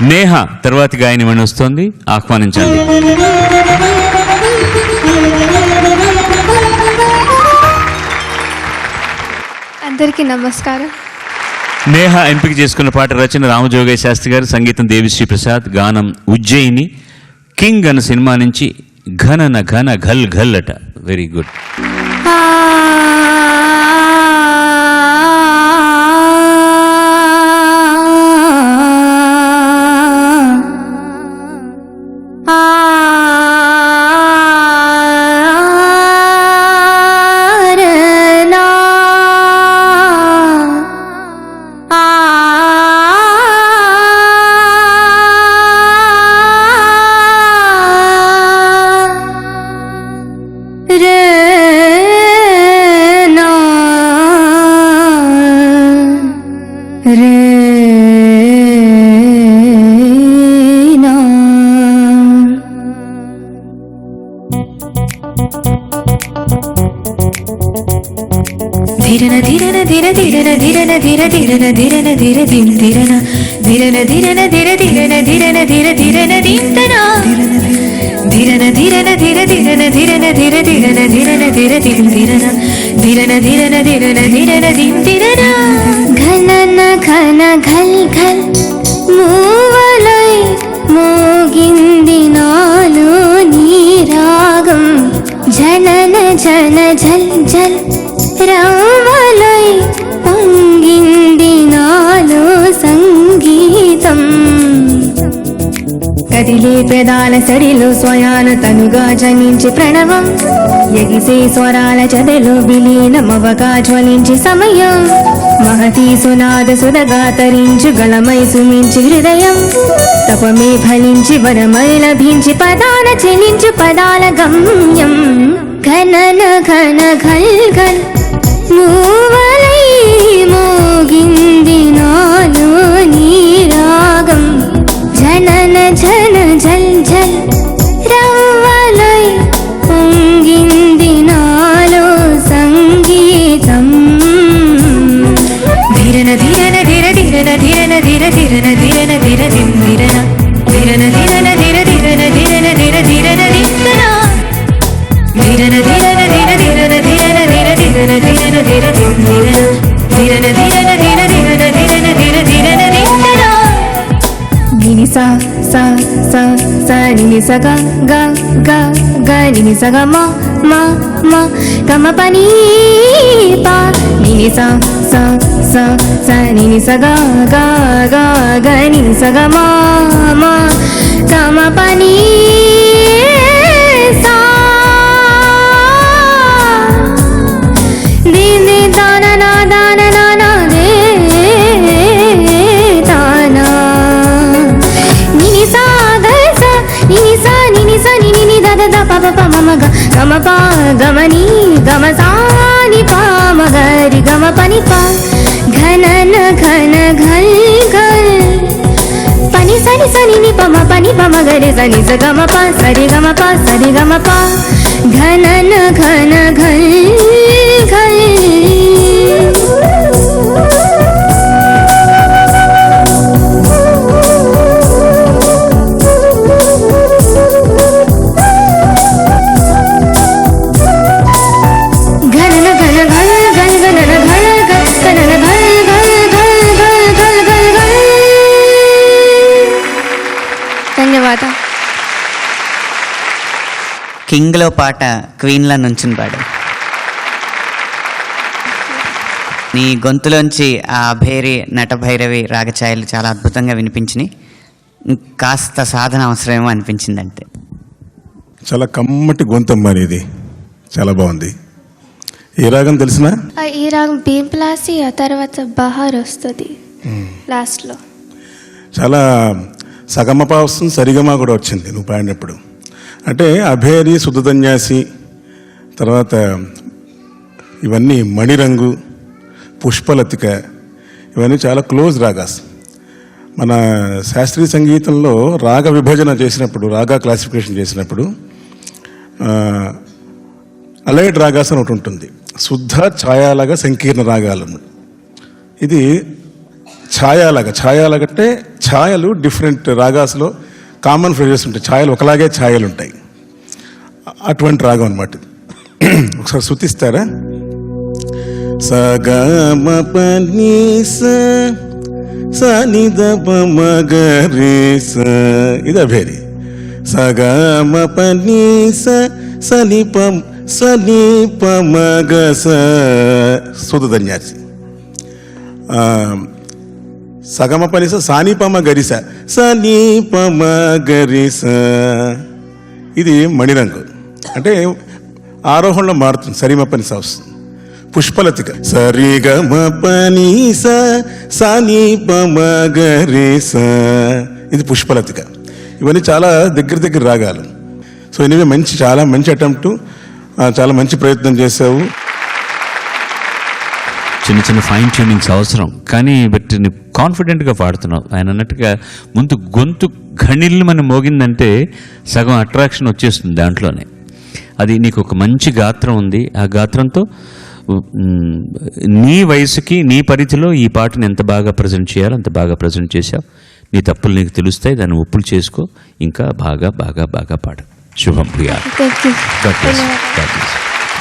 నేహ తర్వాతి గాయని మణి వస్తోంది, ఆహ్వానించండి. అందరికీ నమస్కారం. నేహ ఎంపిక చేసుకున్న పాట రచన రామజోగయ్య శాస్త్రి గారు, సంగీతం దేవిశ్రీ ప్రసాద్, గానం ఉజ్జయిని. కింగ్ అన్న సినిమా నుంచి ఘనన ఘన ఘల్ ఘల్ అట. Very good. ధీరన ధీరన ధీర ధీరన ధీరన ధీర ధీరన ధీరన ధీర ధీం ధీరన ధీరన ధీరన ధీర ధీరన ధీరన ధీర ధీరన ధీంతన ధీరన ధీరన ధీర ధీరన ధీరన ధీర ధీరన ధీరన ధీర ధీం ధీరన ధీరన ధీరన ధీరన ధీరన ధీం ధీరన ఘనన ఘన ఘల్ ఘల్ మూవలై మోగింది నాలో నీ రాగం. జనన జన జల్ జల్ రావలై పొంగింది నాలో సంగీతం. కదిలే పెదాల సడిలో స్వయాన తనుగా జనించి ప్రణవం, ఎగిసే స్వరాల చదలో విలీనమవగా జ్వలించి సమయం. మహతీ సునాద సుధగా తరించి గళమై సుమించి హృదయం, తపమే ఫలించి వరమై లభించి పదాన చెలించు పదాల గమ్యం. ఘనన ఘన ఘల్ ఘల్ మూవలై మోగింది నాలో నీ రాగం. జనన జన జల్ జల్ రవ్వలై పొంగింది నాలో సంగీతం. ధీరన ధీరన ధీర ధీరన ధీరన ధీర ధీరన ధీరన ధీర ధిం ధీరన ధీరన ధీరన ధీర ధీరన ధీరన ధీర ధీరన ధింతన ధీరన ధీరన ధీర ధీరన ధీరన ధీర ధీరన ధీరన ధీర ధిం ధీరన ధీరన ధీరన ధీర ధీరన ధీరన ధీర ధీరన ధింతన నిని సా సా సా సా నిని స గ గ గ గ నిని స గ మ మ మ గ మ ప ని ప నిని సా సా సా సా నిని స గ గ గ గ నిని స గ మ మ గ మ ప ని సా ది ది దాన నా దాన నా నా దే దానా నిని సా ద స నిని సా నిని స నిని ని ద ద ద ప ప ప మ మ గ గ మ ప గ మ ని గ మ సా ని ప మ గ రి గ మ ప ని ప. ఘనన ఘన ఘల్ ఘల్ పని సని సని ని ప మ ప ని ప మ గ రి స ని స గ మ ప స రి గ మ ప స రి గ మ ప. ఘనన ఘన ఘల్ ఘల్ కింగ్లో పాట క్వీన్లా నుంచుని పాడు. నీ గొంతులోంచి ఆ భైరి నటభైరవి రాగఛాయలు చాలా అద్భుతంగా వినిపించినాయి. కాస్త సాధన అవసరమేమో అనిపించింది అంతే. చాలా కమ్మటి గొంతమ్మ ఇది, చాలా బాగుంది. ఏ రాగం తెలిసిన? ఈ రాగం భీంప్లాసి, ఆ తర్వాత బహార్ వస్తుంది లాస్ట్లో. చాలా సగమప వస్తుంది, సరిగమ కూడా వచ్చింది నువ్వు పాడినప్పుడు. అంటే అభేరి, శుద్ధన్యాసి, తర్వాత ఇవన్నీ మణిరంగు, పుష్పలతిక, ఇవన్నీ చాలా క్లోజ్ రాగాస్. మన శాస్త్రీయ సంగీతంలో రాగ విభజన చేసినప్పుడు, రాగా క్లాసిఫికేషన్ చేసినప్పుడు అలైడ్ రాగాస్ అని ఒకటి ఉంటుంది. శుద్ధ ఛాయాలాగా సంకీర్ణ రాగాలను. ఇది ఛాయాలాగా అంటే ఛాయలు డిఫరెంట్ రాగాస్లో కామన్ ఫ్రేజెస్ ఉంటాయి, ఛాయలు ఒకలాగే ఛాయలు ఉంటాయి, అటువంటి రాగం అనమాట. ఒకసారి శృతిస్తారా? సగమ పని సనిద మగరే స, ఇది అభేరి. సగమ పని సనిప మగ సుధన్యాసి. సగమ పనిస సానిపమ గరిస సనిపమ గరిస, ఇది మణిరంగు. అంటే ఆరోహణలో మారుతుంది, సరిమ పనిస వస్తుంది. పుష్పలతిక సరిగమ పనిస సానిపమ గరిస, ఇది పుష్పలతిక. ఇవన్నీ చాలా దగ్గర రాగాలు. సో ఎనివే చాలా మంచి అటెంప్ట్, చాలా మంచి ప్రయత్నం చేసావు. చిన్న ఫైన్ ట్యూనింగ్స్ అవసరం, కానీ బట్ కాన్ఫిడెంట్గా పాడుతున్నావు. ఆయన అన్నట్టుగా ముందు గొంతు ఘణిల్ని మనం మోగిందంటే సగం అట్రాక్షన్ వచ్చేస్తుంది దాంట్లోనే. అది నీకు ఒక మంచి గాత్రం ఉంది, ఆ గాత్రంతో నీ వయసుకి నీ పరిధిలో ఈ పాటను ఎంత బాగా ప్రజెంట్ చేయాలో అంత బాగా ప్రజెంట్ చేశావు. నీ తప్పులు నీకు తెలుస్తాయి, దాన్ని ఒప్పులు చేసుకో, ఇంకా బాగా పాడు. శుభం ప్రియా. Thank you.